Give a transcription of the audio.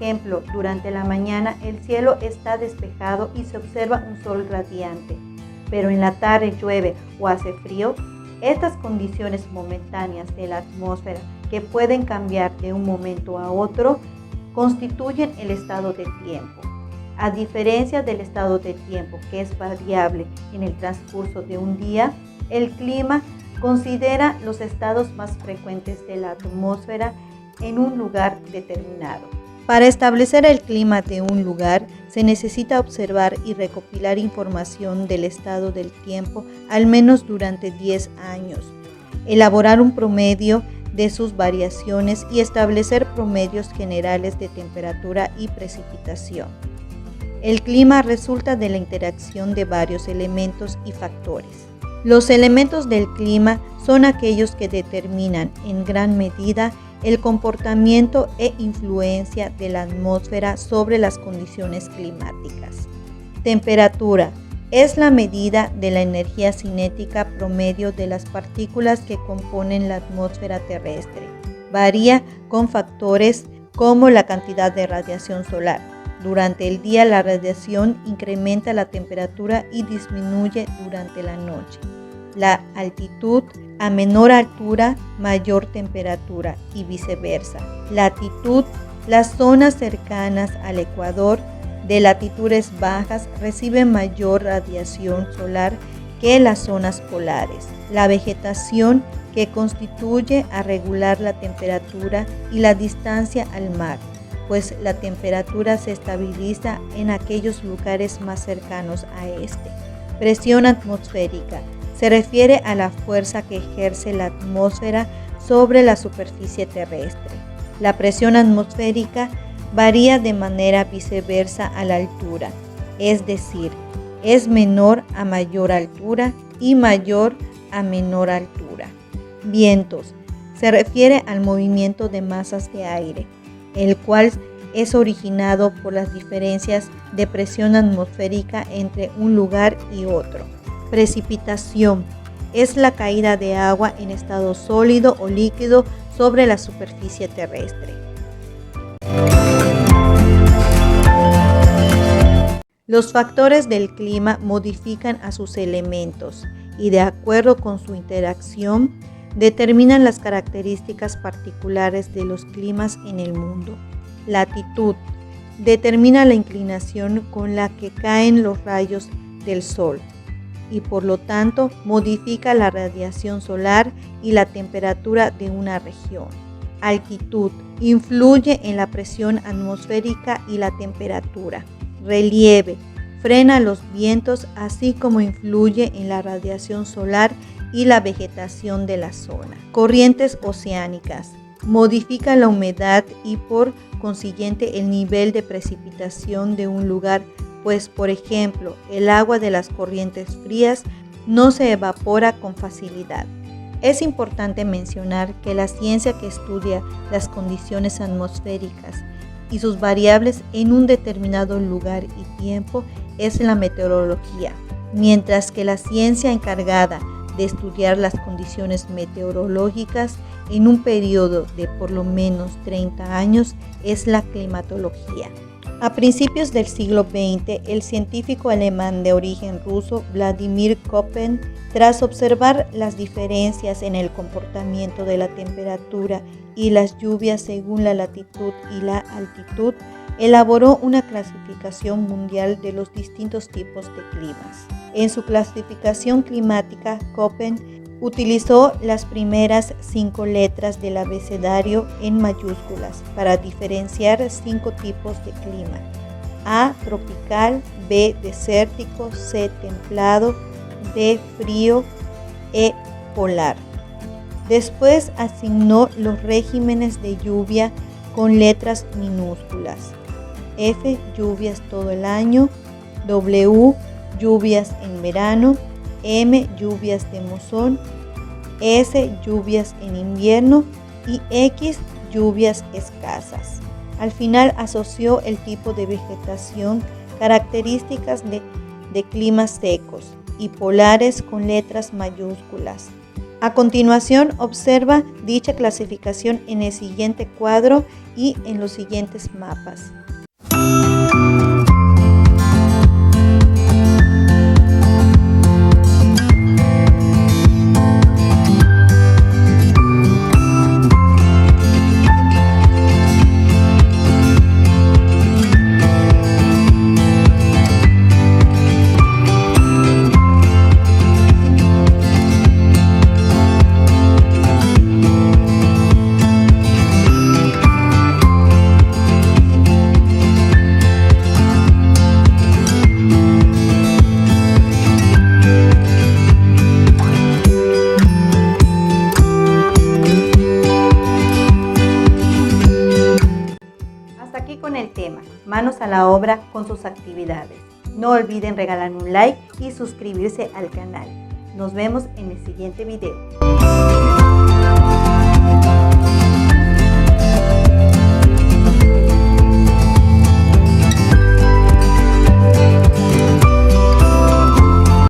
ejemplo, durante la mañana el cielo está despejado y se observa un sol radiante, pero en la tarde llueve o hace frío. Estas condiciones momentáneas de la atmósfera, que pueden cambiar de un momento a otro, constituyen el estado de tiempo. A diferencia del estado de tiempo, que es variable en el transcurso de un día, el clima considera los estados más frecuentes de la atmósfera en un lugar determinado. Para establecer el clima de un lugar, se necesita observar y recopilar información del estado del tiempo al menos durante 10 años, elaborar un promedio de sus variaciones y establecer promedios generales de temperatura y precipitación. El clima resulta de la interacción de varios elementos y factores. Los elementos del clima son aquellos que determinan en gran medida el comportamiento e influencia de la atmósfera sobre las condiciones climáticas. Temperatura es la medida de la energía cinética promedio de las partículas que componen la atmósfera terrestre. Varía con factores como la cantidad de radiación solar. Durante el día la radiación incrementa la temperatura y disminuye durante la noche. La altitud: a menor altura, mayor temperatura y viceversa. Latitud: las zonas cercanas al ecuador de latitudes bajas reciben mayor radiación solar que las zonas polares. La vegetación, que constituye a regular la temperatura y la distancia al mar, pues la temperatura se estabiliza en aquellos lugares más cercanos a este. Presión atmosférica: se refiere a la fuerza que ejerce la atmósfera sobre la superficie terrestre. La presión atmosférica varía de manera viceversa a la altura, es decir, es menor a mayor altura y mayor a menor altura. Vientos: se refiere al movimiento de masas de aire, el cual es originado por las diferencias de presión atmosférica entre un lugar y otro. Precipitación: es la caída de agua en estado sólido o líquido sobre la superficie terrestre. Los factores del clima modifican a sus elementos y, de acuerdo con su interacción, determinan las características particulares de los climas en el mundo. Latitud: determina la inclinación con la que caen los rayos del sol y por lo tanto modifica la radiación solar y la temperatura de una región. Altitud: influye en la presión atmosférica y la temperatura. Relieve: frena los vientos así como influye en la radiación solar y la vegetación de la zona. Corrientes oceánicas: modifica la humedad y por consiguiente el nivel de precipitación de un lugar, pues por ejemplo el agua de las corrientes frías no se evapora con facilidad. Es importante mencionar que la ciencia que estudia las condiciones atmosféricas y sus variables en un determinado lugar y tiempo es la meteorología, mientras que la ciencia encargada de estudiar las condiciones meteorológicas en un periodo de por lo menos 30 años es la climatología. A principios del siglo XX, el científico alemán de origen ruso Vladimir Köppen, tras observar las diferencias en el comportamiento de la temperatura y las lluvias según la latitud y la altitud, elaboró una clasificación mundial de los distintos tipos de climas. En su clasificación climática, Köppen utilizó las primeras 5 letras del abecedario en mayúsculas para diferenciar 5 tipos de clima: A, tropical; B, desértico; C, templado; D, frío; E, polar. Después asignó los regímenes de lluvia con letras minúsculas: F, lluvias todo el año; W, lluvias en verano; M, lluvias de monzón; S, lluvias en invierno; y X, lluvias escasas. Al final asoció el tipo de vegetación, características de climas secos y polares con letras mayúsculas. A continuación, observa dicha clasificación en el siguiente cuadro y en los siguientes mapas. Aquí con el tema, manos a la obra con sus actividades. No olviden regalar un like y suscribirse al canal. Nos vemos en el siguiente video.